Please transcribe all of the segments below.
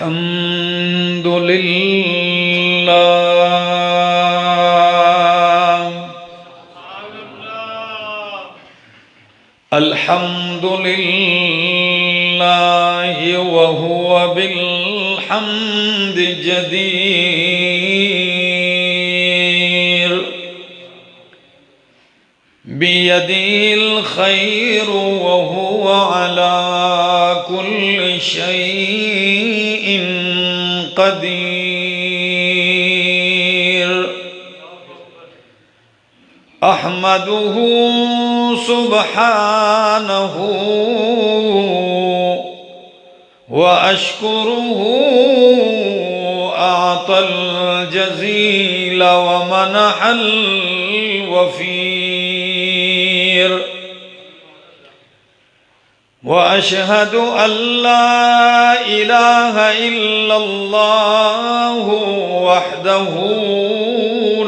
الحمد لله الحمد لله وهو بالحمد جدير بيده الخير وهو على كل شيء قدير أحمده سبحانه وأشكره أعطى الجزيل ومنح الوفير وأشهد أن لا إله إلا الله وحده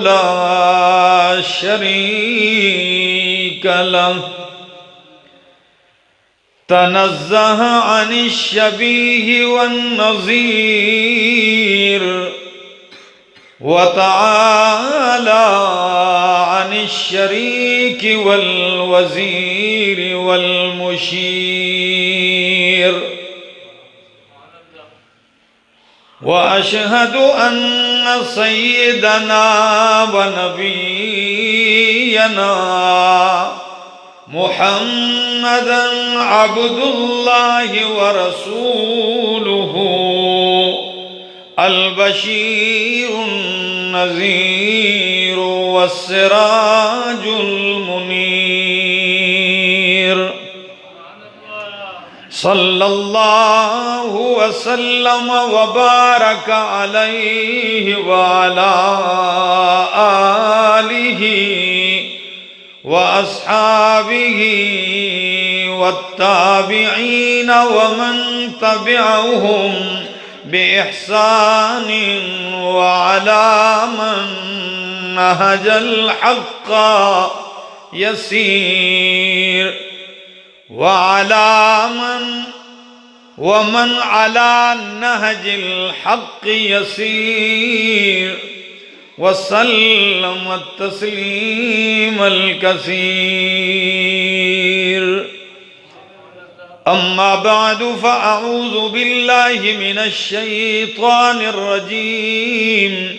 لا شريك له تنزه عن الشبيه والنظير وتعالى عن الشريك والوزير والمشير وأشهد أن سيدنا ونبينا محمدًا عبد الله ورسوله البشير النذير والسراج المنير صلى الله وسلم وبارك عليه وعلى آله وأصحابه والتابعين ومن تبعهم بإحسان وعلى من نهج الحق يسير ومن على نهج الحق يسير وسلم التسليم الكثير أما بعد فأعوذ بالله من الشيطان الرجيم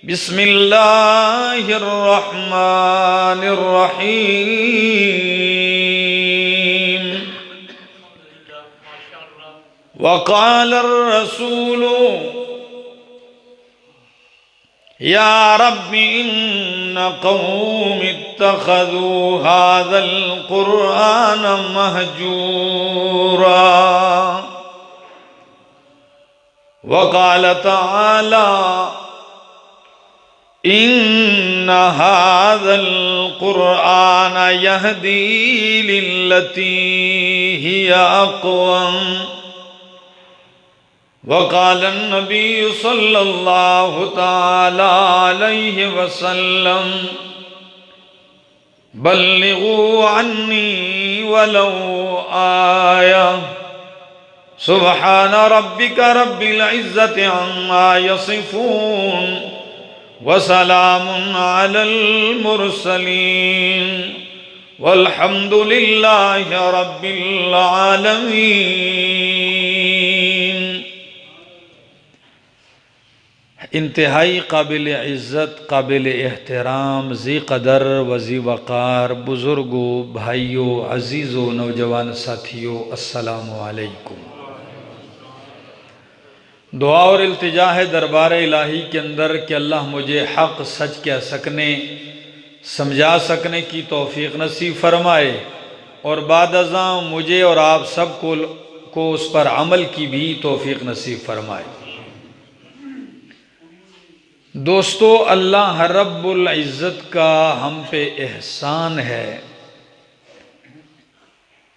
بسم الله الرحمن الرحيم وقال الرسول يا رب إن قوم اتخذوا هذا القرآن مهجورا وقال تعالى إن هذا القرآن يهدي للتي هي أقوم وقال النبي صلى الله تعالى عليه وسلم بلغوا عني ولو آية سبحان ربك رب العزة عما يصفون وسلام على المرسلين والحمد لله رب العالمين. انتہائی قابل عزت، قابل احترام، ذی قدر و ذی وقار بزرگوں، بھائیوں، عزیزوں، نوجوان ساتھیوں، السلام علیکم. دعا اور التجا ہے دربار الہی کے اندر کہ اللہ مجھے حق سچ کہہ سکنے، سمجھا سکنے کی توفیق نصیب فرمائے، اور بعد ازاں مجھے اور آپ سب کو اس پر عمل کی بھی توفیق نصیب فرمائے. دوستو، اللہ رب العزت کا ہم پہ احسان ہے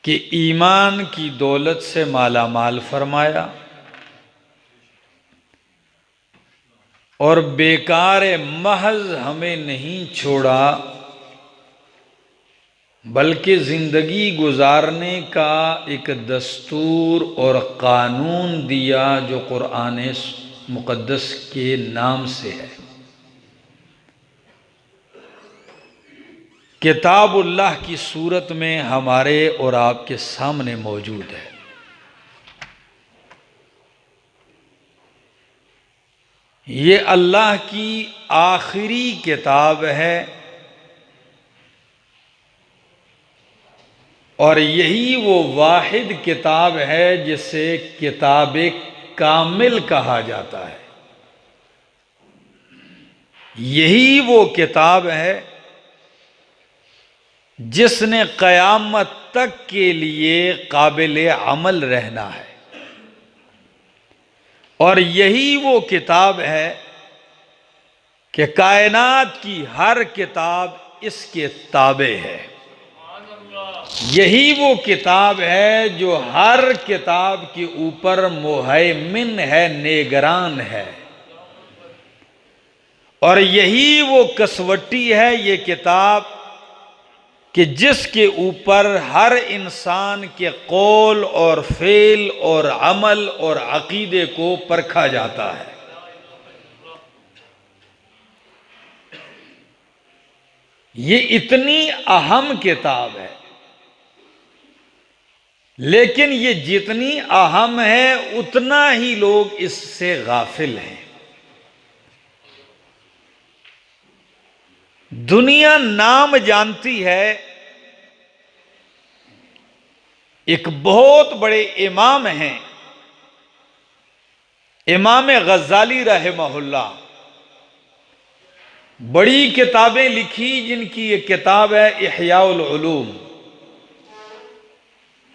کہ ایمان کی دولت سے مالا مال فرمایا اور بیکار محض ہمیں نہیں چھوڑا بلکہ زندگی گزارنے کا ایک دستور اور قانون دیا جو قرآن مقدس کے نام سے ہے۔ کتاب اللہ کی صورت میں ہمارے اور آپ کے سامنے موجود ہے۔ یہ اللہ کی آخری کتاب ہے، اور یہی وہ واحد کتاب ہے جسے کتاب کامل کہا جاتا ہے۔ یہی وہ کتاب ہے جس نے قیامت تک کے لیے قابل عمل رہنا ہے، اور یہی وہ کتاب ہے کہ کائنات کی ہر کتاب اس کے تابع ہے۔ یہی وہ کتاب ہے جو ہر کتاب کے اوپر مہیمن ہے، نگران ہے، اور یہی وہ کسوٹی ہے، یہ کتاب کہ جس کے اوپر ہر انسان کے قول اور فعل اور عمل اور عقیدے کو پرکھا جاتا ہے۔ یہ اتنی اہم کتاب ہے، لیکن یہ جتنی اہم ہے اتنا ہی لوگ اس سے غافل ہیں۔ دنیا نام جانتی ہے، ایک بہت بڑے امام ہیں، امام غزالی رحمہ اللہ، بڑی کتابیں لکھی، جن کی ایک کتاب ہے احیاء العلوم۔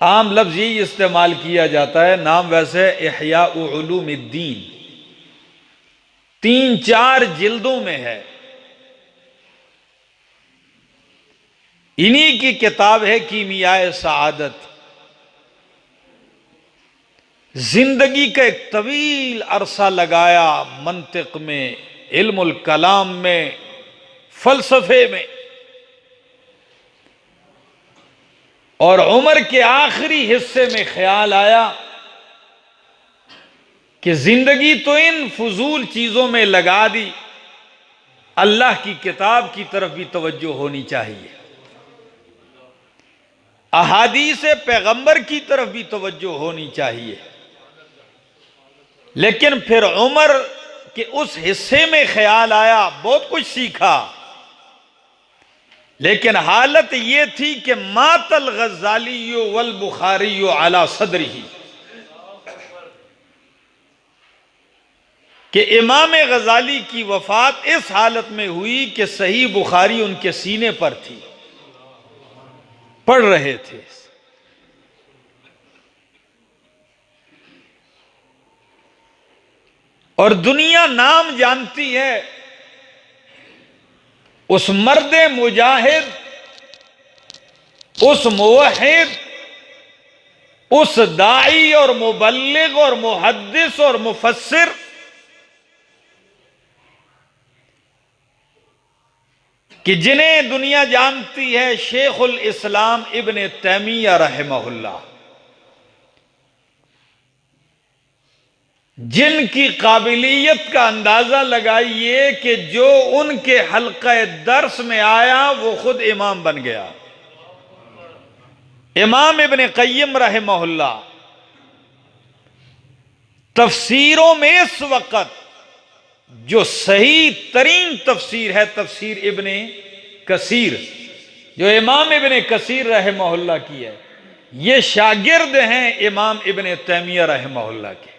عام لفظ یہی استعمال کیا جاتا ہے، نام ویسے احیاء علوم الدین، 3-4 جلدوں میں ہے۔ انہی کی کتاب ہے کیمیاء سعادت۔ زندگی کا ایک طویل عرصہ لگایا منطق میں، علم الکلام میں، فلسفے میں، اور عمر کے آخری حصے میں خیال آیا کہ زندگی تو ان فضول چیزوں میں لگا دی، اللہ کی کتاب کی طرف بھی توجہ ہونی چاہیے، احادیث پیغمبر کی طرف بھی توجہ ہونی چاہیے۔ لیکن پھر عمر کے اس حصے میں خیال آیا، بہت کچھ سیکھا، لیکن حالت یہ تھی کہ مات الغزالی والبخاری علی صدرہ، کہ امام غزالی کی وفات اس حالت میں ہوئی کہ صحیح بخاری ان کے سینے پر تھی، پڑھ رہے تھے۔ اور دنیا نام جانتی ہے اس مرد مجاہد، اس موحد، اس داعی اور مبلغ اور محدث اور مفسر کہ جنہیں دنیا جانتی ہے شیخ الاسلام ابن تیمیہ رحمہ اللہ، جن کی قابلیت کا اندازہ لگائیے کہ جو ان کے حلقہ درس میں آیا وہ خود امام بن گیا۔ امام ابن قیم رحمہ اللہ تفسیروں میں اس وقت جو صحیح ترین تفسیر ہے تفسیر ابن کثیر، جو امام ابن کثیر رحمہ اللہ کی ہے، یہ شاگرد ہیں امام ابن تیمیہ رحمہ اللہ کے۔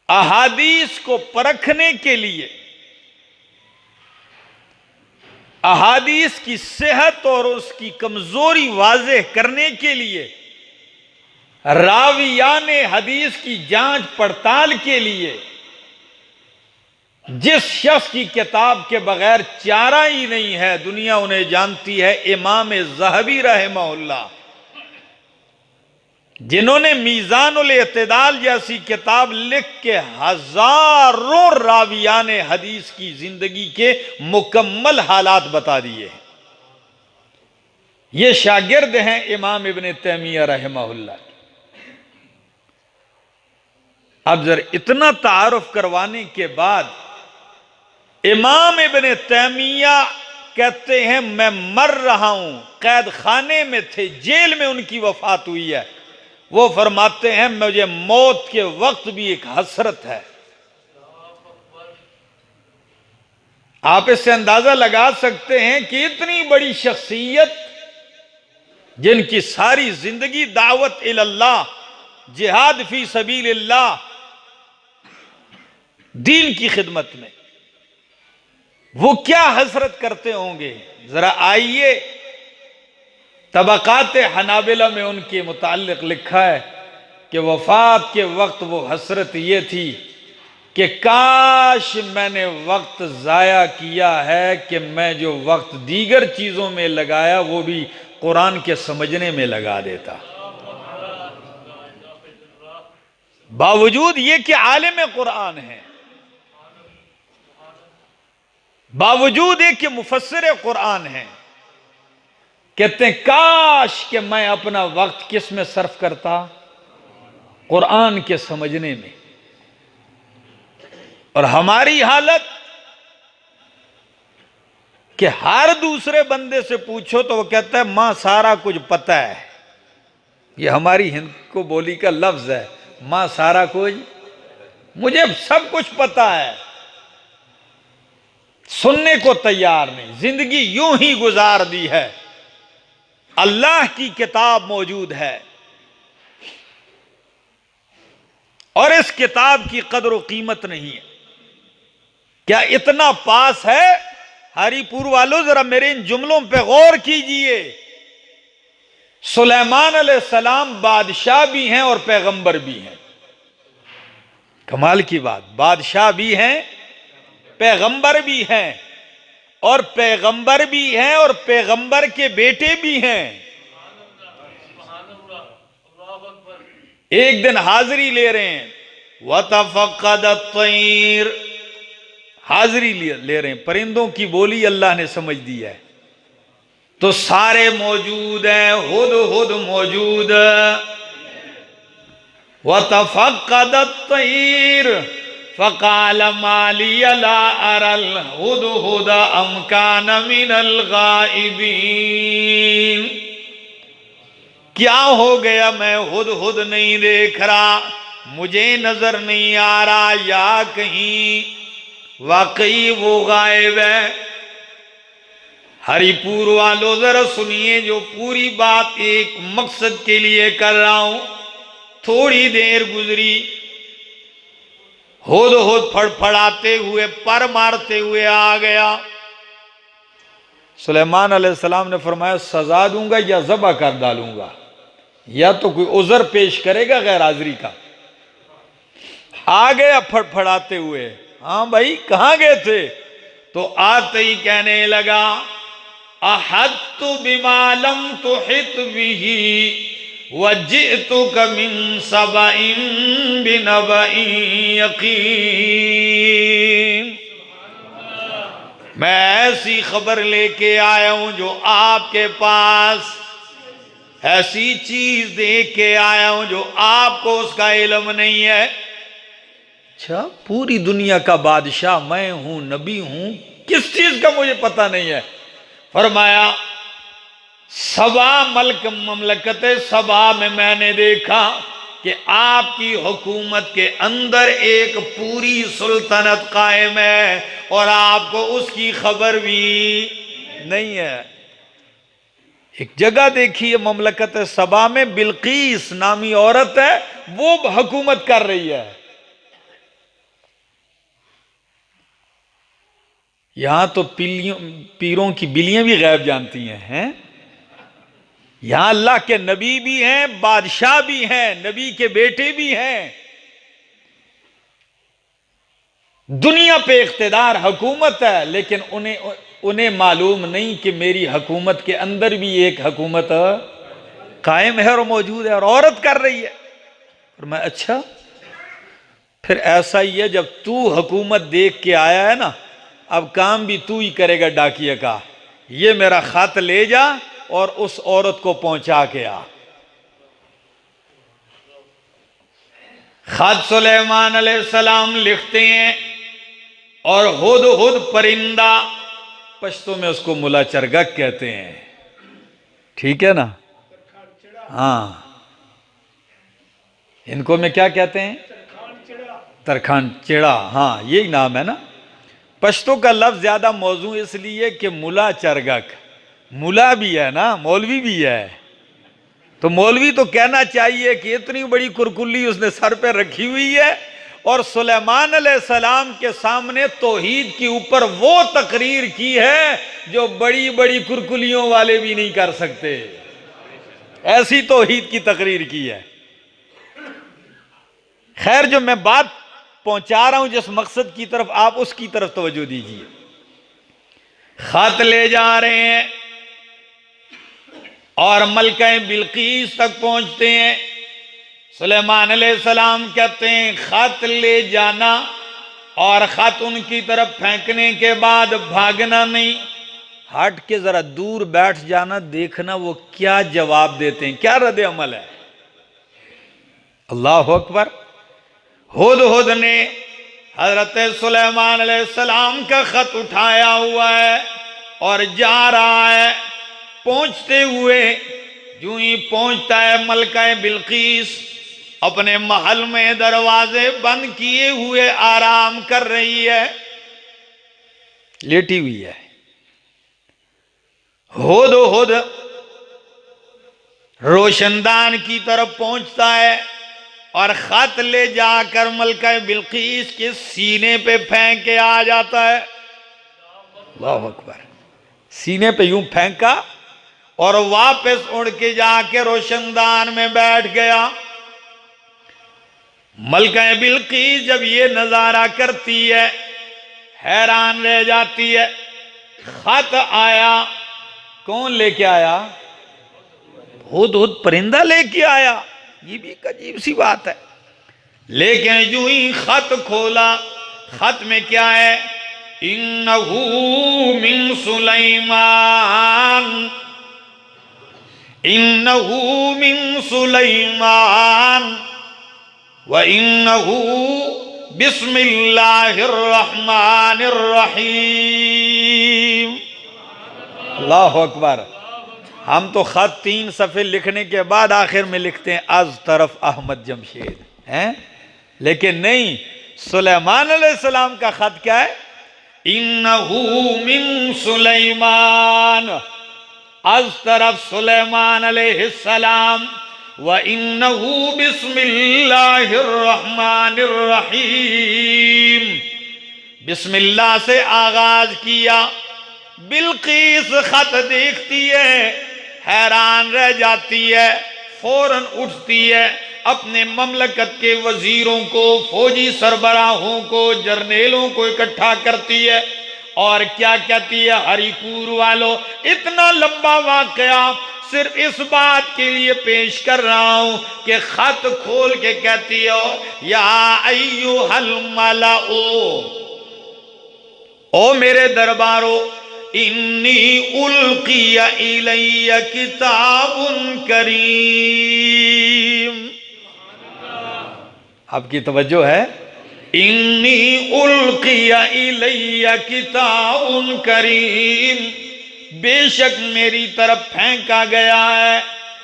احادیث کو پرکھنے کے لیے، احادیث کی صحت اور اس کی کمزوری واضح کرنے کے لیے، راویان حدیث کی جانچ پڑتال کے لیے، جس شخص کی کتاب کے بغیر چارہ ہی نہیں ہے، دنیا انہیں جانتی ہے، امام ذہبی رحمہ اللہ، جنہوں نے میزان الاعتدال جیسی کتاب لکھ کے ہزاروں راویان حدیث کی زندگی کے مکمل حالات بتا دیے ہیں۔ یہ شاگرد ہیں امام ابن تیمیہ رحمہ اللہ۔ اب ذرا اتنا تعارف کروانے کے بعد امام ابن تیمیہ کہتے ہیں میں مر رہا ہوں، قید خانے میں تھے، جیل میں ان کی وفات ہوئی ہے۔ وہ فرماتے ہیں مجھے موت کے وقت بھی ایک حسرت ہے۔ آپ اس سے اندازہ لگا سکتے ہیں کہ اتنی بڑی شخصیت جن کی ساری زندگی دعوت اللہ، جہاد فی سبیل اللہ، دین کی خدمت میں، وہ کیا حسرت کرتے ہوں گے؟ ذرا آئیے، طبقات حنابلہ میں ان کے متعلق لکھا ہے کہ وفات کے وقت وہ حسرت یہ تھی کہ کاش میں نے وقت ضائع کیا ہے کہ میں جو وقت دیگر چیزوں میں لگایا وہ بھی قرآن کے سمجھنے میں لگا دیتا۔ باوجود یہ کہ عالم قرآن ہے، باوجود یہ کہ مفسر قرآن ہے، کہتے ہیں کاش کہ میں اپنا وقت کس میں صرف کرتا؟ قرآن کے سمجھنے میں۔ اور ہماری حالت کہ ہر دوسرے بندے سے پوچھو تو وہ کہتا ہے ماں سارا کچھ پتہ ہے۔ یہ ہماری ہند کو بولی کا لفظ ہے، ماں سارا کچھ، مجھے سب کچھ پتہ ہے۔ سننے کو تیار نہیں، زندگی یوں ہی گزار دی ہے۔ اللہ کی کتاب موجود ہے اور اس کتاب کی قدر و قیمت نہیں ہے۔ کیا اتنا پاس ہے؟ ہری پور والوں ذرا میرے ان جملوں پہ غور کیجئے۔ سلیمان علیہ السلام بادشاہ بھی ہیں اور پیغمبر بھی ہیں۔ کمال کی بات، بادشاہ بھی ہیں، پیغمبر بھی ہیں، اور پیغمبر بھی ہیں اور پیغمبر کے بیٹے بھی ہیں۔ ایک دن حاضری لے رہے ہیں، وَتَفَقَّدَ الطَّيْرَ، حاضری لے رہے ہیں، پرندوں کی بولی اللہ نے سمجھ دی ہے، تو سارے موجود ہیں، ہدہد موجود، وَتَفَقَّدَ الطَّيْرَ فَقَالَ مَا لِيَ لَا أَرَى الْهُدْهُدَ أَمْ كَانَ مِنَ الْغَائِبِينَ، کیا ہو گیا میں ہدہد نہیں دیکھ رہا، مجھے نظر نہیں آ رہا، یا کہیں واقعی وہ غائب ہے؟ ہری پور والوں ذرا سنیے، جو پوری بات ایک مقصد کے لیے کر رہا ہوں۔ تھوڑی دیر گزری، ہدہد پھڑپھڑاتے ہوئے، پر مارتے ہوئے آ گیا۔ سلیمان علیہ السلام نے فرمایا سزا دوں گا یا ذبح کر ڈالوں گا، یا تو کوئی عذر پیش کرے گا غیر حاضری کا۔ آ گیا پھڑپھڑاتے ہوئے، ہاں بھائی کہاں گئے تھے؟ تو آتے ہی کہنے لگا احطت بما لم تحط به وجئتك من سبأ بنبأ یقین، میں ایسی خبر لے کے آیا ہوں جو آپ کے پاس، ایسی چیز دیکھ کے آیا ہوں جو آپ کو اس کا علم نہیں ہے۔ اچھا، پوری دنیا کا بادشاہ میں ہوں، نبی ہوں، کس چیز کا مجھے پتہ نہیں ہے؟ فرمایا سبا مملکت سبا میں نے دیکھا کہ آپ کی حکومت کے اندر ایک پوری سلطنت قائم ہے اور آپ کو اس کی خبر بھی نہیں ہے۔ ایک جگہ دیکھیے مملکت سبا میں بلقیس نامی عورت ہے، وہ حکومت کر رہی ہے۔ یہاں تو پیروں کی بلیاں بھی غیب جانتی ہیں۔ یہاں اللہ کے نبی بھی ہیں، بادشاہ بھی ہیں، نبی کے بیٹے بھی ہیں، دنیا پہ اقتدار حکومت ہے، لیکن انہیں معلوم نہیں کہ میری حکومت کے اندر بھی ایک حکومت قائم ہے اور موجود ہے، اور عورت کر رہی ہے۔ اور میں اچھا پھر ایسا ہی ہے، جب تو حکومت دیکھ کے آیا ہے نا، اب کام بھی تو ہی کرے گا ڈاکیے کا، یہ میرا خط لے جا اور اس عورت کو پہنچا کے آ۔ خط سلیمان علیہ السلام لکھتے ہیں، اور ہد ہد پرندہ، پشتو میں اس کو ملا چرگک کہتے ہیں، ٹھیک ہے نا؟ ہاں، ان کو میں کیا کہتے ہیں؟ ترکھان چڑا، ہاں یہی نام ہے نا۔ پشتو کا لفظ زیادہ موزوں اس لیے کہ ملا چرگک، ملا بھی ہے نا، مولوی بھی ہے، تو مولوی تو کہنا چاہیے کہ اتنی بڑی کرکلی اس نے سر پہ رکھی ہوئی ہے، اور سلیمان علیہ السلام کے سامنے توحید کے اوپر وہ تقریر کی ہے جو بڑی بڑی کرکلیوں والے بھی نہیں کر سکتے، ایسی توحید کی تقریر کی ہے۔ خیر، جو میں بات پہنچا رہا ہوں جس مقصد کی طرف، آپ اس کی طرف توجہ دیجیے۔ خط لے جا رہے ہیں اور ملکہ بلقیس تک پہنچتے ہیں۔ سلیمان علیہ السلام کہتے ہیں خط لے جانا، اور خط ان کی طرف پھینکنے کے بعد بھاگنا نہیں، ہٹ کے ذرا دور بیٹھ جانا، دیکھنا وہ کیا جواب دیتے ہیں، کیا رد عمل ہے۔ اللہ اکبر۔ ہد ہد نے حضرت سلیمان علیہ السلام کا خط اٹھایا ہوا ہے اور جا رہا ہے۔ پہنچتے ہوئے جو ہی پہنچتا ہے، ملکہ بلقیس اپنے محل میں دروازے بند کیے ہوئے آرام کر رہی ہے، لیٹی ہوئی ہے۔ ہد ہد روشندان کی طرف پہنچتا ہے اور خط لے جا کر ملکہ بلقیس کے سینے پہ پھینک کے آ جاتا ہے۔ اللہ اکبر۔ سینے پہ یوں پھینکا اور واپس اڑ کے جا کے روشندان میں بیٹھ گیا۔ ملکہ بلقیس جب یہ نظارہ کرتی ہے، حیران رہ جاتی ہے۔ خط آیا، کون لے کے آیا؟ ہد ہد پرندہ لے کے آیا، یہ بھی ایک عجیب سی بات ہے۔ لیکن جو ہی خط کھولا، خط میں کیا ہے؟ اِنَّهُ مِن سُلَيْمَانَ، اِنَّهُ مِن سُلَيْمَانَ وَإِنَّهُ بِسْمِ اللَّهِ الرَّحْمَنِ الرَّحِيمِ۔ اللہ اکبر۔ ہم تو خط 3 صفحے لکھنے کے بعد آخر میں لکھتے ہیں از طرف احمد جمشید ہیں، لیکن نہیں، سلیمان علیہ السلام کا خط کیا ہے؟ اِنَّهُ مِن سُلَيْمَانَ، از طرف سلیمان علیہ السلام، وَإِنَّهُ بِسْمِ اللَّهِ الرَّحْمَنِ الرَّحِيمِ، بسم اللہ سے آغاز کیا۔ بلقیس خط دیکھتی ہے، حیران رہ جاتی ہے، فوراً اٹھتی ہے، اپنے مملکت کے وزیروں کو، فوجی سربراہوں کو، جرنیلوں کو اکٹھا کرتی ہے، اور کیا کہتی ہے؟ ہری پور والوں، اتنا لمبا واقعہ صرف اس بات کے لیے پیش کر رہا ہوں کہ خط کھول کے کہتی ہو یا ایھا الملأ، او میرے درباروں، انی القی الی کتاب کریم۔ آپ کی توجہ ہے؟ انی القی الی کتاب کریم، بے شک میری طرف پھینکا گیا ہے،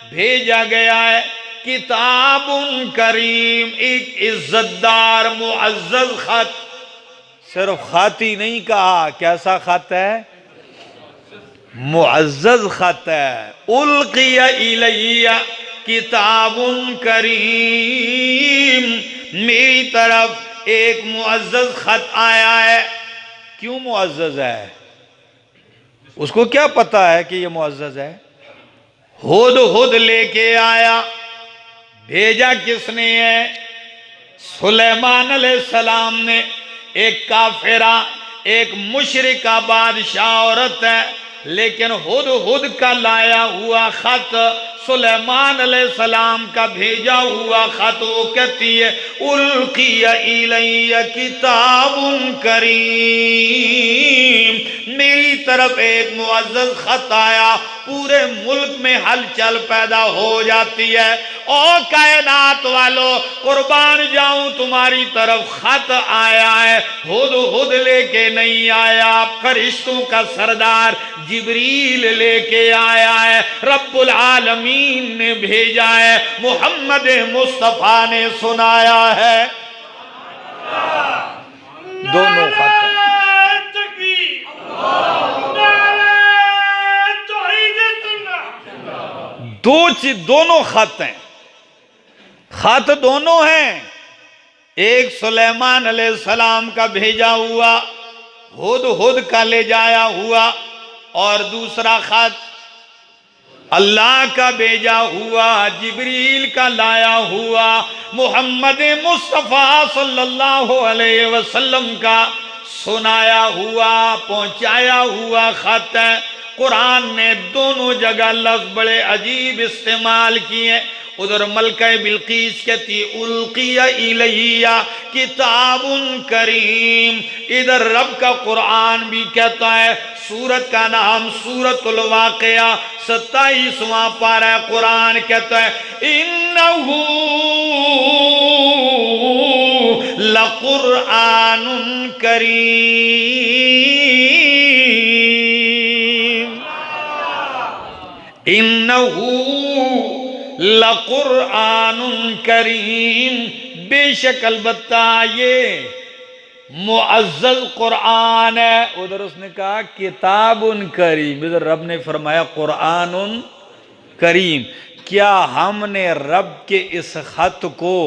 بھیجا گیا ہے کتاب کریم، ایک عزت دار معزز خط۔ صرف خط ہی نہیں کہا، کیسا خط ہے؟ معزز خط ہے۔ القی الی کتاب کریم، میری طرف ایک معزز خط آیا ہے۔ کیوں معزز ہے؟ اس کو کیا پتا ہے کہ یہ معزز ہے؟ ہد ہد لے کے آیا، بھیجا کس نے ہے؟ سلیمان علیہ السلام نے۔ ایک کافرہ، ایک مشرکہ بادشاہ عورت ہے، لیکن ہد ہد کا لایا ہوا خط، سلیمان علیہ السلام کا بھیجا ہوا خط، وہ کہتی ہے القی الی کتاب کریم، میری طرف ایک معزز خط آیا، پورے ملک میں ہلچل پیدا ہو جاتی ہے۔ او کائنات والو، قربان جاؤں تمہاری طرف خط آیا ہے، ہد لے کے نہیں آیا، فرشتوں کا سردار جبریل لے کے آیا ہے، رب العالمین نے بھیجا ہے، محمد مصطفیٰ نے سنایا ہے۔ دونوں خط ہیں، دونوں خط ہیں، خط دونوں ہیں۔ ایک سلیمان علیہ السلام کا بھیجا ہوا، ہد کا لے جایا ہوا، اور دوسرا خط اللہ کا بھیجا ہوا، جبریل کا لایا ہوا، محمد مصطفیٰ صلی اللہ علیہ وسلم کا سنایا ہوا، پہنچایا ہوا خط ہے۔ قرآن نے دونوں جگہ لفظ بڑے عجیب استعمال کیے۔ ادھر ملکہ بلقیس کہتی القی الیہ کتاب کریم، ادھر رب کا قرآن بھی کہتا ہے۔ سورت کا نام سورت الواقعہ، 27واں پارہ قرآن کہتا ہے انہ لقرآن کریم، انہ لقرآن کریم، بے شک البتہ یہ معزز قرآن ہے۔ ادھر اس نے کہا کتاب کریم، ادھر رب نے فرمایا قرآن کریم۔ کیا ہم نے رب کے اس خط کو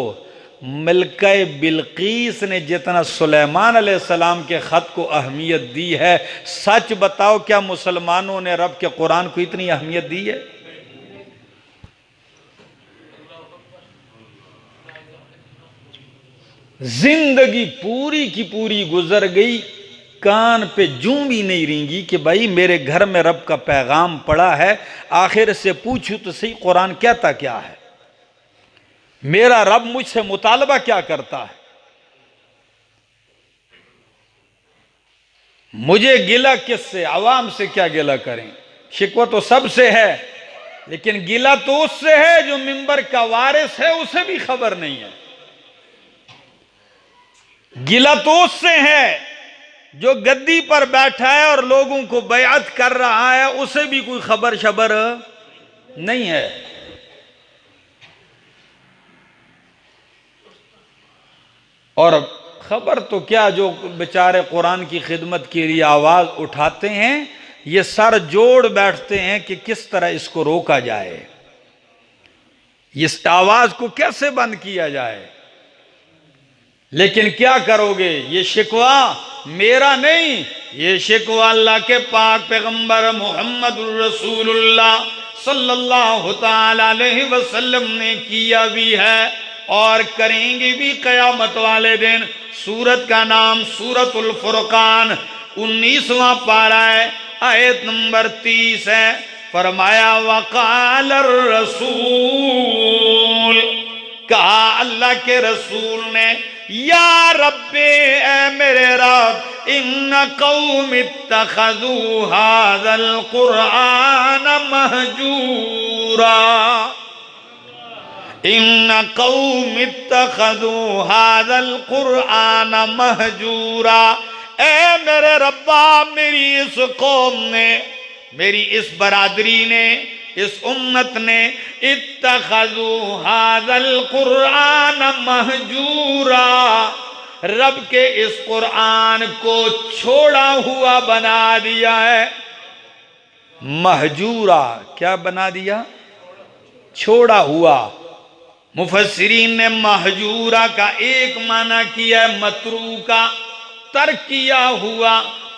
ملکہ بلقیس نے جتنا سلیمان علیہ السلام کے خط کو اہمیت دی ہے، سچ بتاؤ کیا مسلمانوں نے رب کے قرآن کو اتنی اہمیت دی ہے؟ زندگی پوری کی پوری گزر گئی، کان پہ جوں بھی نہیں رینگی کہ بھائی میرے گھر میں رب کا پیغام پڑا ہے، آخر سے پوچھو تو صحیح قرآن کہتا کیا ہے، میرا رب مجھ سے مطالبہ کیا کرتا ہے۔ مجھے گلہ کس سے، عوام سے کیا گلہ کریں، شکوہ تو سب سے ہے، لیکن گلہ تو اس سے ہے جو منبر کا وارث ہے، اسے بھی خبر نہیں ہے۔ گلہ تو اس سے ہے جو گدی پر بیٹھا ہے اور لوگوں کو بیعت کر رہا ہے، اسے بھی کوئی خبر شبر نہیں ہے۔ اور خبر تو کیا، جو بیچارے قرآن کی خدمت کے لیے آواز اٹھاتے ہیں، یہ سر جوڑ بیٹھتے ہیں کہ کس طرح اس کو روکا جائے، اس آواز کو کیسے بند کیا جائے۔ لیکن کیا کرو گے، یہ شکوہ میرا نہیں، یہ شکوہ اللہ کے پاک پیغمبر محمد الرسول اللہ صلی اللہ تعالی علیہ وسلم نے کیا بھی ہے اور کریں گے بھی قیامت والے دن۔ سورت کا نام سورت الفرقان، 19واں پارہ ہے، آیت نمبر 30 ہے۔ فرمایا وقال الرسول، کہا اللہ کے رسول نے، یا رب، اے میرے رب، ان قوم اتخذوا هذا القرآن مہجورا، ان قوم اتخذوا هذا القرآن مہجورا، اے میرے ربا، میری اس قوم نے، میری اس برادری نے، اس امت نے اتخذوا هذا القرآن مہجورا، رب کے اس قرآن کو چھوڑا ہوا بنا دیا ہے۔ مہجورا کیا بنا دیا؟ چھوڑا ہوا۔ مفسرین نے مہجورا کا ایک معنی کیا ہے متروکا، ترک کیا ہوا،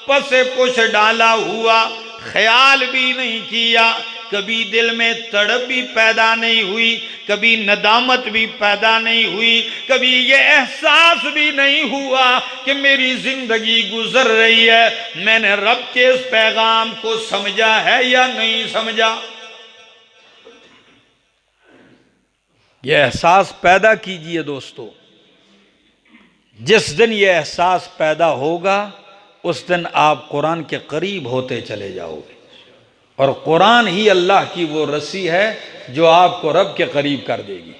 پس پش ڈالا ہوا، خیال بھی نہیں کیا، کبھی دل میں تڑپ بھی پیدا نہیں ہوئی، کبھی ندامت بھی پیدا نہیں ہوئی، کبھی یہ احساس بھی نہیں ہوا کہ میری زندگی گزر رہی ہے، میں نے رب کے اس پیغام کو سمجھا ہے یا نہیں سمجھا۔ یہ احساس پیدا کیجئے دوستو، جس دن یہ احساس پیدا ہوگا اس دن آپ قرآن کے قریب ہوتے چلے جاؤ گے۔ اور قرآن ہی اللہ کی وہ رسی ہے جو آپ کو رب کے قریب کر دے گی۔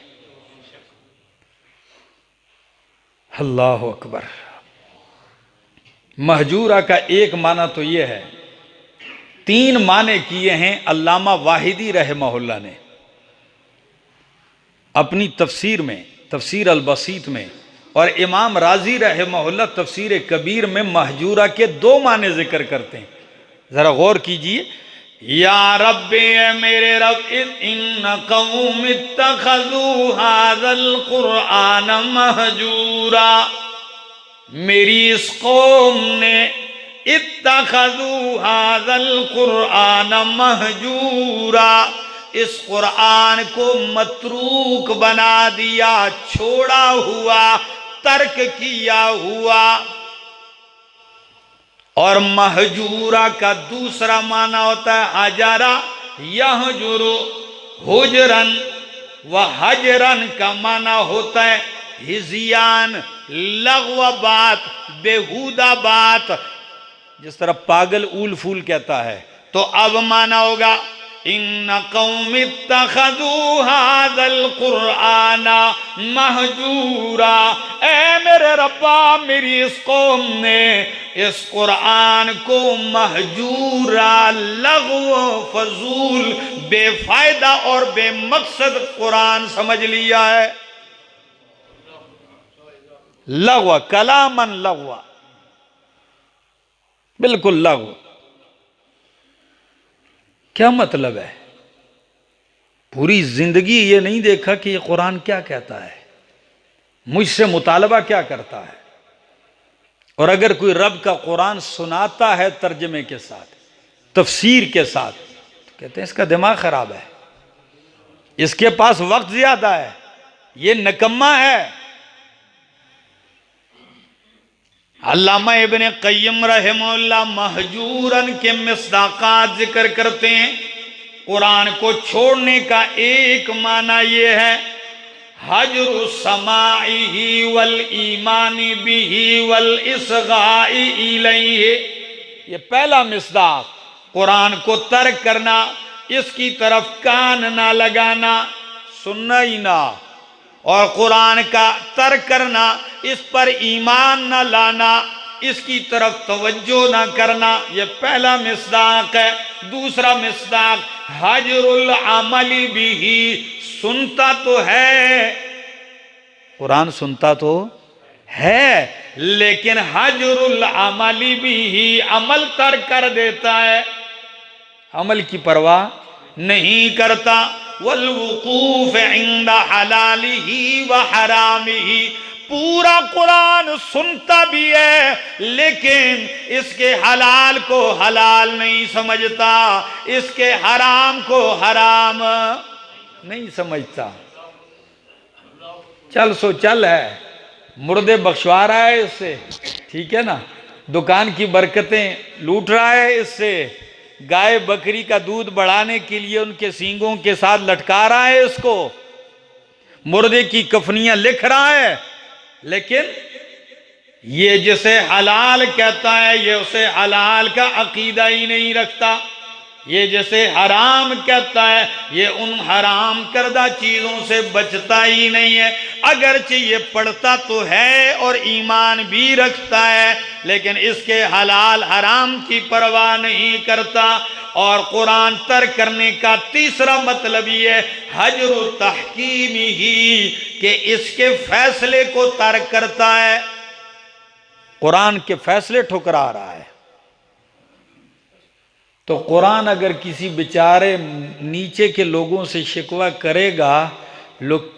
اللہ اکبر۔ مہجورہ کا ایک معنی تو یہ ہے، تین معنی کیے ہیں علامہ واحدی رحمہ اللہ نے اپنی تفسیر میں، تفسیر البسیط میں، اور امام رازی رحمہ اللہ تفسیر کبیر میں مہجورہ کے دو معنی ذکر کرتے ہیں، ذرا غور کیجئے۔ یا رب، اے میرے رب، ان قوم اتخذوا ھذا القرآن مہجورا، میری اس قوم نے اتخذوا ھذا القرآن مہجورا، اس قرآن کو متروک بنا دیا، چھوڑا ہوا، ترک کیا ہوا۔ اور مہجورہ کا دوسرا معنی ہوتا ہے حجرہ، یہجر حجرن، وحجرن کا معنی ہوتا ہے ہذیان، لغو بات، بیہودہ بات، جس طرح پاگل اول فول کہتا ہے۔ تو اب معنی ہوگا ان قوم اتخذوا ھذا القرآن مہجورا، اے میرے ربا، میری اس قوم نے اس قرآن کو مہجورا، لغو، فضول، بے فائدہ اور بے مقصد قرآن سمجھ لیا ہے۔ لغو، کلامن لغو، بالکل لغو۔ کیا مطلب ہے؟ پوری زندگی یہ نہیں دیکھا کہ یہ قرآن کیا کہتا ہے، مجھ سے مطالبہ کیا کرتا ہے۔ اور اگر کوئی رب کا قرآن سناتا ہے ترجمے کے ساتھ، تفسیر کے ساتھ، تو کہتے ہیں اس کا دماغ خراب ہے، اس کے پاس وقت زیادہ ہے، یہ نکمہ ہے۔ علامہ ابن قیم رحمہ اللہ مہجورن کے مصداقات ذکر کرتے ہیں۔ قرآن کو چھوڑنے کا ایک معنی یہ ہے حجر سماعہ والایمان بہ والاصغاء الیہ، یہ پہلا مصداق، قرآن کو ترک کرنا، اس کی طرف کان نہ لگانا، سننا ہی نہ، اور قرآن کا ترک کرنا، اس پر ایمان نہ لانا، اس کی طرف توجہ نہ کرنا، یہ پہلا مصداق ہے۔ دوسرا مصداق حجر العمل بہ، سنتا تو ہے، قرآن سنتا تو ہے، لیکن حجر العمل بہ، عمل ترک کر دیتا ہے، عمل کی پرواہ نہیں کرتا۔ والوقوف عند حلالہ وحرامہ، پورا قرآن سنتا بھی ہے لیکن اس کے حلال کو حلال نہیں سمجھتا، اس کے حرام کو حرام نہیں سمجھتا۔ چل سو چل ہے، مردے بخشوا رہا ہے اس سے، ٹھیک ہے نا، دکان کی برکتیں لوٹ رہا ہے اس سے، گائے بکری کا دودھ بڑھانے کے لیے ان کے سینگوں کے ساتھ لٹکا رہا ہے اس کو، مردے کی کفنیاں لکھ رہا ہے، لیکن یہ جسے حلال کہتا ہے یہ اسے حلال کا عقیدہ ہی نہیں رکھتا، یہ جسے حرام کہتا ہے یہ ان حرام کردہ چیزوں سے بچتا ہی نہیں ہے، اگرچہ یہ پڑھتا تو ہے اور ایمان بھی رکھتا ہے لیکن اس کے حلال حرام کی پرواہ نہیں کرتا۔ اور قرآن ترک کرنے کا تیسرا مطلب یہ ہے حجر تحکیمہ، کہ اس کے فیصلے کو ترک کرتا ہے، قرآن کے فیصلے ٹھکرا رہا ہے۔ تو قرآن اگر کسی بیچارے نیچے کے لوگوں سے شکوہ کرے گا،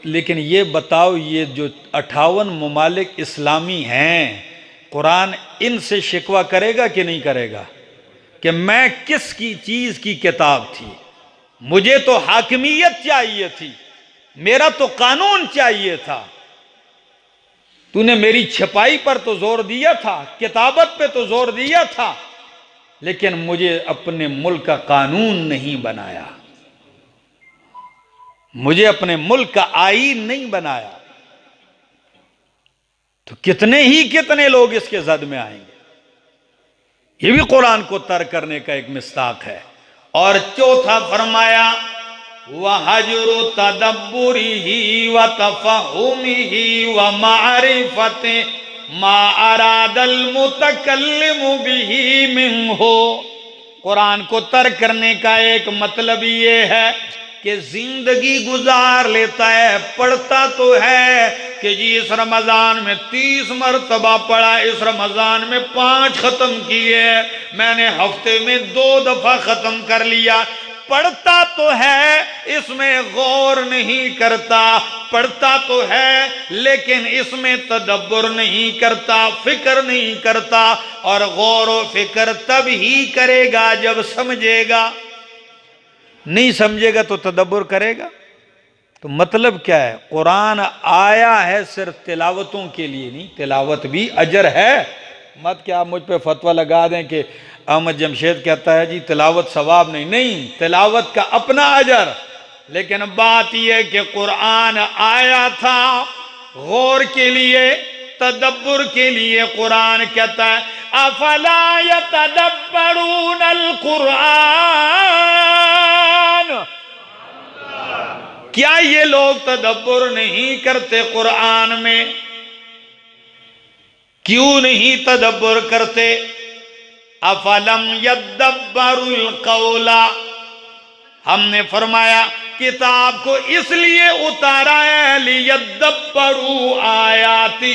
لیکن یہ بتاؤ یہ جو 58 ممالک اسلامی ہیں، قرآن ان سے شکوہ کرے گا کہ نہیں کرے گا کہ میں کس کی چیز کی کتاب تھی، مجھے تو حاکمیت چاہیے تھی، میرا تو قانون چاہیے تھا، تو نے میری چھپائی پر تو زور دیا تھا، کتابت پہ تو زور دیا تھا، لیکن مجھے اپنے ملک کا قانون نہیں بنایا، مجھے اپنے ملک کا آئین نہیں بنایا، تو کتنے لوگ اس کے زد میں آئیں گے۔ یہ بھی قرآن کو ترک کرنے کا ایک مصداق ہے۔ اور چوتھا فرمایا وَحَجْرُ تَدَبُّرِهِ وَتَفَهُّمِهِ وَمَعْرِفَةِ مَا أَرَادَ الْمُتَكَلِّمُ بِهِ مِنْهُ۔ قرآن کو ترک کرنے کا ایک مطلب یہ ہے کہ زندگی گزار لیتا ہے، پڑھتا تو ہے کہ جی اس رمضان میں 30 مرتبہ پڑھا، اس رمضان میں 5 ختم کیے، میں نے ہفتے میں 2 دفعہ ختم کر لیا، پڑھتا تو ہے، اس میں غور نہیں کرتا، پڑھتا تو ہے لیکن اس میں تدبر نہیں کرتا، فکر نہیں کرتا، اور غور و فکر تب ہی کرے گا جب سمجھے گا، نہیں سمجھے گا تو تدبر کرے گا؟ تو مطلب کیا ہے؟ قرآن آیا ہے صرف تلاوتوں کے لیے نہیں، تلاوت بھی اجر ہے۔ مت کہ آپ مجھ پہ فتویٰ لگا دیں کہ احمد جمشید کہتا ہے جی تلاوت ثواب نہیں، نہیں، تلاوت کا اپنا اجر، لیکن بات یہ کہ قرآن آیا تھا غور کے لیے، تدبر کے لیے۔ قرآن کہتا ہے افلا یتدبرون القرآن، کیا یہ لوگ تدبر نہیں کرتے قرآن میں؟ کیوں نہیں تدبر کرتے؟ افلم یدبروا القول، ہم نے فرمایا کتاب کو اس لیے اتارا ہے لیدبروا آیاتہ،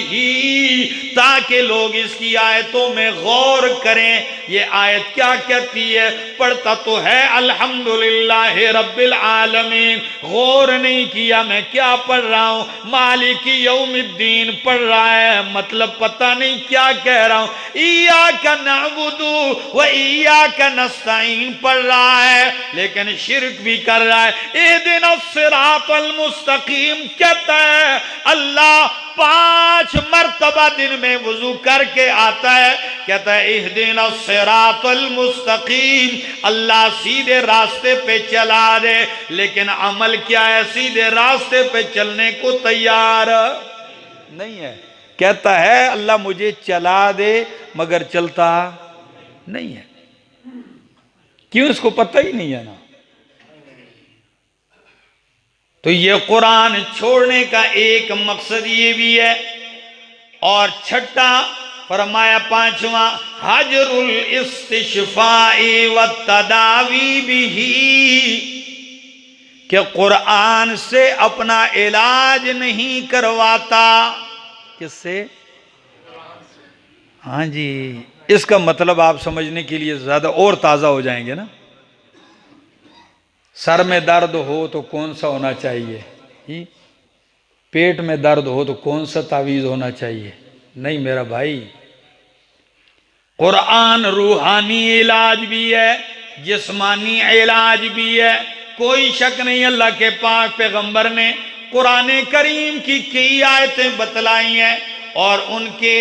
تاکہ لوگ اس کی آیتوں میں غور کریں، یہ آیت کیا کہتی ہے؟ پڑھتا تو ہے الحمدللہ رب العالمین، غور نہیں کیا میں کیا پڑھ رہا ہوں، مالک یوم الدین پڑھ رہا ہے، مطلب پتہ نہیں کیا کہہ رہا ہوں، ایاک نعبد و ایاک نستعین پڑھ رہا ہے، لیکن شرک بھی کر رہا ہے۔ اہدنا الصراط المستقیم کہتا ہے، اللہ 5 مرتبہ دن میں وضو کر کے آتا ہے، کہتا ہے اہدنا الصراط المستقیم، اللہ سیدھے راستے پہ چلا دے، لیکن عمل کیا ہے؟ سیدھے راستے پہ چلنے کو تیار نہیں ہے۔ کہتا ہے اللہ مجھے چلا دے، مگر چلتا نہیں ہے۔ کیوں؟ اس کو پتہ ہی نہیں ہے نا۔ تو یہ قرآن چھوڑنے کا ایک مقصد یہ بھی ہے، اور چھٹا فرمایا 5واں حجر الاستشفاء والتداوی بہ، کہ قرآن سے اپنا علاج نہیں کرواتا۔ کس سے؟ ہاں جی، اس کا مطلب آپ سمجھنے کے لیے زیادہ اور تازہ ہو جائیں گے نا۔ سر میں درد ہو تو کون سا ہونا چاہیے؟ پیٹ میں درد ہو تو کون سا تعویذ ہونا چاہیے؟ نہیں میرا بھائی، قرآن روحانی علاج بھی ہے، جسمانی علاج بھی ہے۔ کوئی شک نہیں، اللہ کے پاک پیغمبر نے قرآن کریم کی کئی آیتیں بتلائی ہیں اور ان کے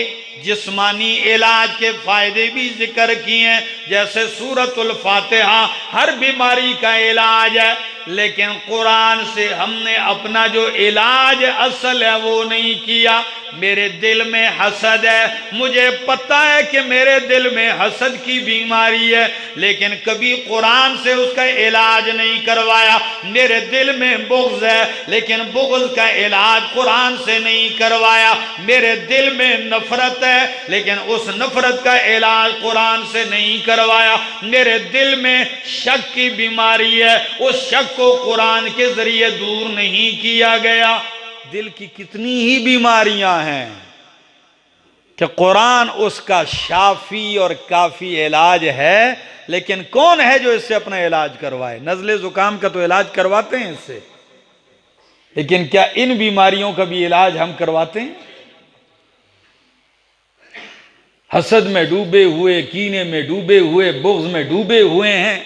جسمانی علاج کے فائدے بھی ذکر کیے ہیں، جیسے سورۃ الفاتحہ ہر بیماری کا علاج ہے، لیکن قرآن سے ہم نے اپنا جو علاج اصل ہے وہ نہیں کیا۔ میرے دل میں حسد ہے، مجھے پتہ ہے کہ میرے دل میں حسد کی بیماری ہے، لیکن کبھی قرآن سے اس کا علاج نہیں کروایا۔ میرے دل میں بغض ہے، لیکن بغض کا علاج قرآن سے نہیں کروایا۔ میرے دل میں نفرت ہے، لیکن اس نفرت کا علاج قرآن سے نہیں کروایا۔ میرے دل میں شک کی بیماری ہے، اس شک کو قرآن کے ذریعے دور نہیں کیا گیا۔ دل کی کتنی ہی بیماریاں ہیں کہ قرآن اس کا شافی اور کافی علاج ہے، لیکن کون ہے جو اس سے اپنا علاج کروائے؟ نزلے زکام کا تو علاج کرواتے ہیں اس سے، لیکن کیا ان بیماریوں کا بھی علاج ہم کرواتے ہیں؟ حسد میں ڈوبے ہوئے، کینے میں ڈوبے ہوئے، بغض میں ڈوبے ہوئے ہیں،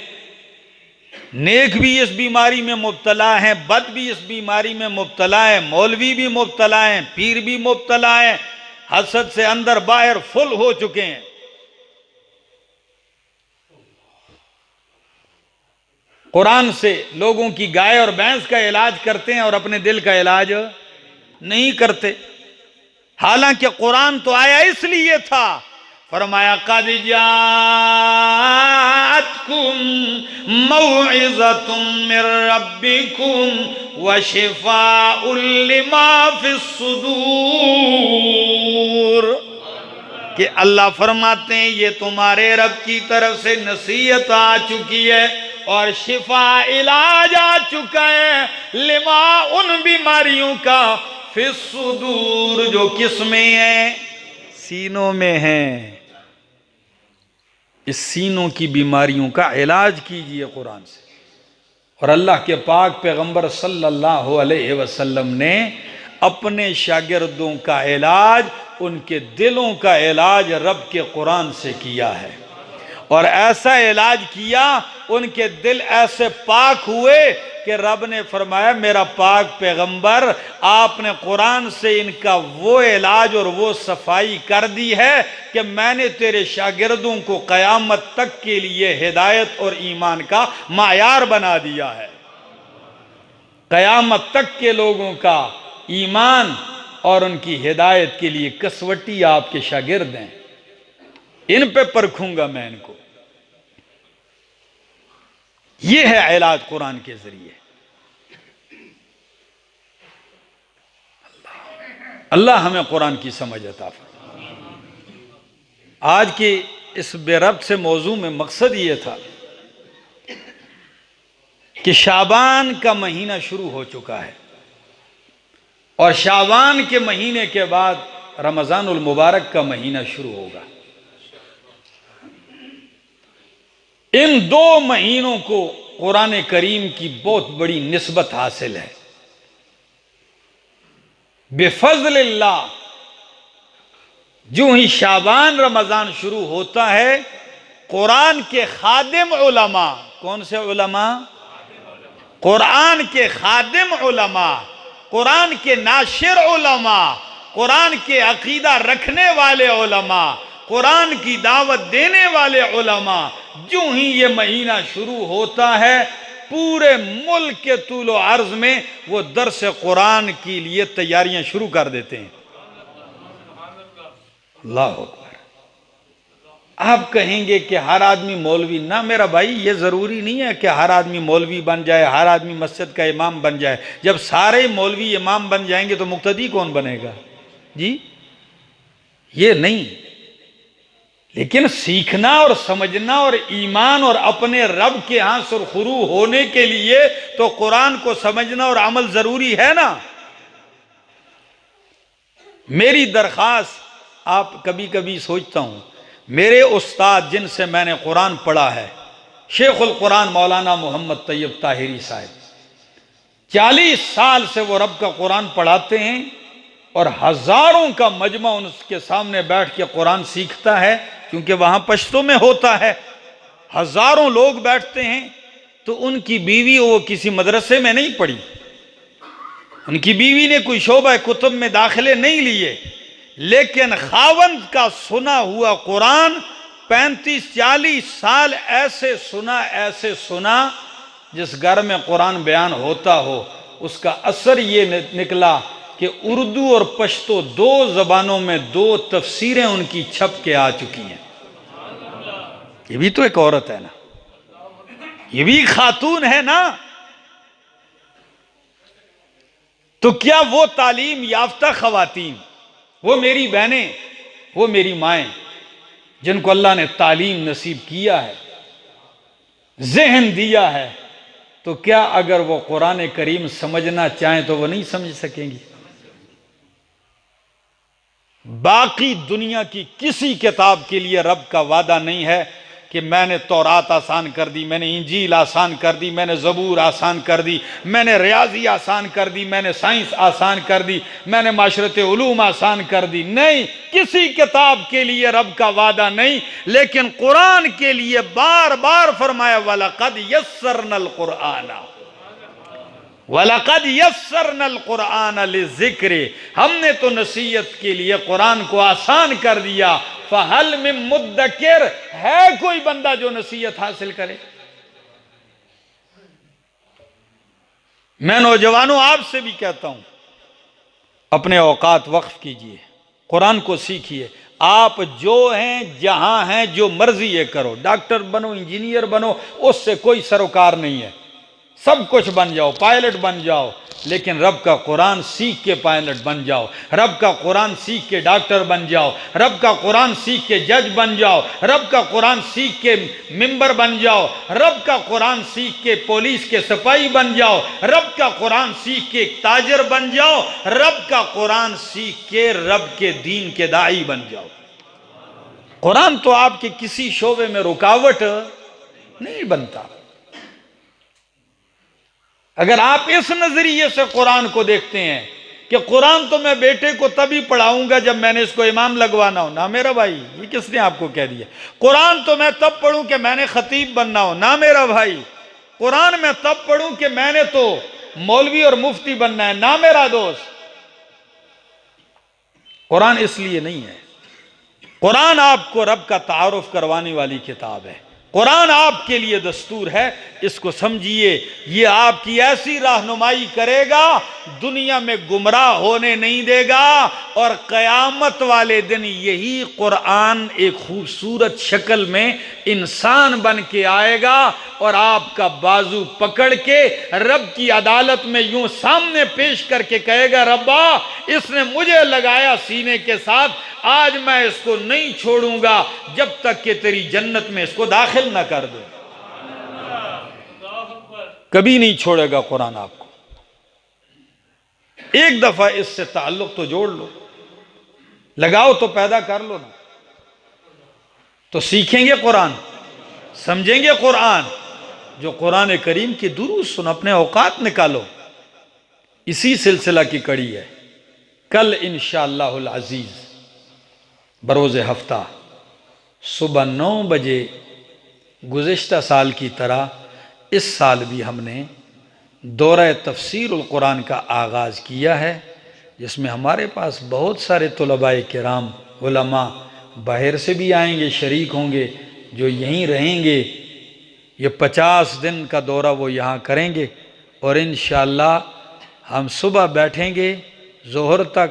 نیک بھی اس بیماری میں مبتلا ہیں، بد بھی اس بیماری میں مبتلا ہیں، مولوی بھی مبتلا ہیں، پیر بھی مبتلا ہیں، حسد سے اندر باہر فل ہو چکے ہیں۔ قرآن سے لوگوں کی گائے اور بھینس کا علاج کرتے ہیں اور اپنے دل کا علاج نہیں کرتے، حالانکہ قرآن تو آیا اس لیے تھا۔ فرمایا قَدْ جَاءَتْكُمْ موعظۃ من ربکم وشفاء لما فی الصدور، کہ اللہ فرماتے ہیں یہ تمہارے رب کی طرف سے نصیحت آ چکی ہے اور شفا علاج آ چکا ہے لما ان بیماریوں کا فی الصدور جو کس میں ہیں؟ سینوں میں ہیں۔ اس سینوں کی بیماریوں کا علاج کیجئے قرآن سے۔ اور اللہ کے پاک پیغمبر صلی اللہ علیہ وسلم نے اپنے شاگردوں کا علاج، ان کے دلوں کا علاج رب کے قرآن سے کیا ہے، اور ایسا علاج کیا ان کے دل ایسے پاک ہوئے کہ رب نے فرمایا میرا پاک پیغمبر آپ نے قرآن سے ان کا وہ علاج اور وہ صفائی کر دی ہے کہ میں نے تیرے شاگردوں کو قیامت تک کے لیے ہدایت اور ایمان کا معیار بنا دیا ہے۔ قیامت تک کے لوگوں کا ایمان اور ان کی ہدایت کے لیے کسوٹی آپ کے شاگرد ہیں، ان پہ پرکھوں گا میں ان کو۔ یہ ہے علاج قرآن کے ذریعے۔ اللہ ہمیں قرآن کی سمجھ عطا فرمائے۔ آج کی اس بے ربط سے موضوع میں مقصد یہ تھا کہ شعبان کا مہینہ شروع ہو چکا ہے، اور شعبان کے مہینے کے بعد رمضان المبارک کا مہینہ شروع ہوگا۔ ان دو مہینوں کو قرآن کریم کی بہت بڑی نسبت حاصل ہے۔ بفضل اللہ جو ہی شعبان رمضان شروع ہوتا ہے، قرآن کے خادم علماء، کون سے علماء؟ قرآن کے خادم علماء، قرآن کے ناشر علماء، قرآن کے عقیدہ رکھنے والے علماء، قرآن کی دعوت دینے والے علماء، جو ہی یہ مہینہ شروع ہوتا ہے پورے ملک کے طول و عرض میں وہ درس قرآن کے لیے تیاریاں شروع کر دیتے ہیں۔ اللہ اکبر۔ آپ کہیں گے کہ ہر آدمی مولوی، نہ میرا بھائی، یہ ضروری نہیں ہے کہ ہر آدمی مولوی بن جائے، ہر آدمی مسجد کا امام بن جائے۔ جب سارے مولوی امام بن جائیں گے تو مقتدی کون بنے گا؟ جی یہ نہیں، لیکن سیکھنا اور سمجھنا اور ایمان اور اپنے رب کے ہاں سرخرو ہونے کے لیے تو قرآن کو سمجھنا اور عمل ضروری ہے نا۔ میری درخواست، آپ کبھی کبھی سوچتا ہوں، میرے استاد جن سے میں نے قرآن پڑھا ہے، شیخ القرآن مولانا محمد طیب طاہری صاحب، 40 سال سے وہ رب کا قرآن پڑھاتے ہیں، اور ہزاروں کا مجمع ان کے سامنے بیٹھ کے قرآن سیکھتا ہے، کیونکہ وہاں پشتو میں ہوتا ہے، ہزاروں لوگ بیٹھتے ہیں۔ تو ان کی بیوی وہ کسی مدرسے میں نہیں پڑھی، ان کی بیوی نے کوئی شعبہ کتب میں داخلے نہیں لیے، لیکن خاوند کا سنا ہوا قرآن 35-40 سال ایسے سنا جس گھر میں قرآن بیان ہوتا ہو، اس کا اثر یہ نکلا کہ اردو اور پشتو دو زبانوں میں 2 تفسیریں ان کی چھپ کے آ چکی ہیں۔ یہ بھی تو ایک عورت ہے نا، یہ بھی خاتون ہے نا۔ تو کیا وہ تعلیم یافتہ خواتین، وہ میری بہنیں، وہ میری مائیں جن کو اللہ نے تعلیم نصیب کیا ہے، ذہن دیا ہے، تو کیا اگر وہ قرآن کریم سمجھنا چاہیں تو وہ نہیں سمجھ سکیں گی؟ باقی دنیا کی کسی کتاب کے لیے رب کا وعدہ نہیں ہے کہ میں نے تورات آسان کر دی، میں نے انجیل آسان کر دی، میں نے زبور آسان کر دی، میں نے ریاضی آسان کر دی، میں نے سائنس آسان کر دی، میں نے معاشرت علوم آسان کر دی۔ نہیں، کسی کتاب کے لیے رب کا وعدہ نہیں، لیکن قرآن کے لیے بار بار فرمایا وَلَقَدْ يَسَّرْنَا الْقُرْآنَ وَلَقَدْ يَسَّرْنَا الْقُرْآنَ لِلذِّكْرِ، ہم نے تو نصیحت کے لیے قرآن کو آسان کر دیا۔ فَهَلْ مِن مُدَّكِرٍ، ہے کوئی بندہ جو نصیحت حاصل کرے؟ میں نوجوانوں آپ سے بھی کہتا ہوں، اپنے اوقات وقف کیجئے، قرآن کو سیکھیے۔ آپ جو ہیں جہاں ہیں جو مرضی یہ کرو، ڈاکٹر بنو، انجینئر بنو، اس سے کوئی سروکار نہیں ہے، سب کچھ بن جاؤ، پائلٹ بن جاؤ، لیکن رب کا قرآن سیکھ کے پائلٹ بن جاؤ، رب کا قرآن سیکھ کے ڈاکٹر بن جاؤ، رب کا قرآن سیکھ کے جج بن جاؤ، رب کا قرآن سیکھ کے ممبر بن جاؤ، رب کا قرآن سیکھ کے پولیس کے سپاہی بن جاؤ، رب کا قرآن سیکھ کے ایک تاجر بن جاؤ، رب کا قرآن سیکھ کے رب کے دین کے داعی بن جاؤ۔ قرآن تو آپ کے کسی شعبے میں رکاوٹ نہیں بنتا۔ اگر آپ اس نظریے سے قرآن کو دیکھتے ہیں کہ قرآن تو میں بیٹے کو تبھی پڑھاؤں گا جب میں نے اس کو امام لگوانا ہو، نہ میرا بھائی، یہ کس نے آپ کو کہہ دیا؟ قرآن تو میں تب پڑھوں کہ میں نے خطیب بننا ہو، نہ میرا بھائی۔ قرآن میں تب پڑھوں کہ میں نے تو مولوی اور مفتی بننا ہے، نہ میرا دوست۔ قرآن اس لیے نہیں ہے۔ قرآن آپ کو رب کا تعارف کروانے والی کتاب ہے، قرآن آپ کے لیے دستور ہے، اس کو سمجھیے، یہ آپ کی ایسی رہنمائی کرے گا، دنیا میں گمراہ ہونے نہیں دے گا، اور قیامت والے دن یہی قرآن ایک خوبصورت شکل میں انسان بن کے آئے گا، اور آپ کا بازو پکڑ کے رب کی عدالت میں یوں سامنے پیش کر کے کہے گا، ربا اس نے مجھے لگایا سینے کے ساتھ، آج میں اس کو نہیں چھوڑوں گا جب تک کہ تیری جنت میں اس کو داخل نہ کر دوں۔ کبھی نہیں چھوڑے گا قرآن آپ کو۔ ایک دفعہ اس سے تعلق تو جوڑ لو، لگاؤ تو پیدا کر لو نا، تو سیکھیں گے قرآن، سمجھیں گے قرآن۔ جو قرآن کریم کی دروس سن، اپنے اوقات نکالو، اسی سلسلہ کی کڑی ہے۔ کل انشاءاللہ العزیز بروز ہفتہ صبح 9 بجے گزشتہ سال کی طرح اس سال بھی ہم نے دورہ تفسیر القرآن کا آغاز کیا ہے، جس میں ہمارے پاس بہت سارے طلباء کرام، علماء باہر سے بھی آئیں گے، شریک ہوں گے، جو یہیں رہیں گے۔ یہ 50 دن کا دورہ وہ یہاں کریں گے، اور انشاءاللہ ہم صبح بیٹھیں گے، ظہر تک،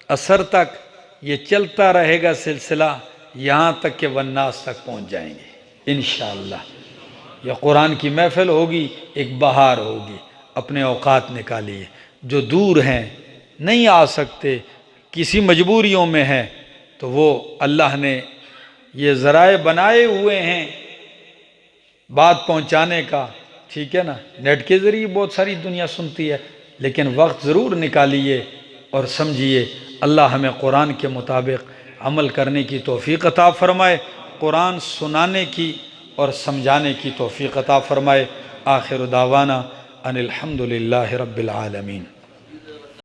عصر تک یہ چلتا رہے گا سلسلہ، یہاں تک کہ والناس تک پہنچ جائیں گے انشاءاللہ۔ یہ قرآن کی محفل ہوگی، ایک بہار ہوگی۔ اپنے اوقات نکالیے، جو دور ہیں، نہیں آ سکتے، کسی مجبوریوں میں ہیں، تو وہ اللہ نے یہ ذرائع بنائے ہوئے ہیں بات پہنچانے کا، ٹھیک ہے نا۔ نیٹ کے ذریعے بہت ساری دنیا سنتی ہے، لیکن وقت ضرور نکالیے اور سمجھیے۔ اللہ ہمیں قرآن کے مطابق عمل کرنے کی توفیق عطا فرمائے، قرآن سنانے کی اور سمجھانے کی توفیق عطا فرمائے۔ آخر دعوانا ان الحمدللہ رب العالمین۔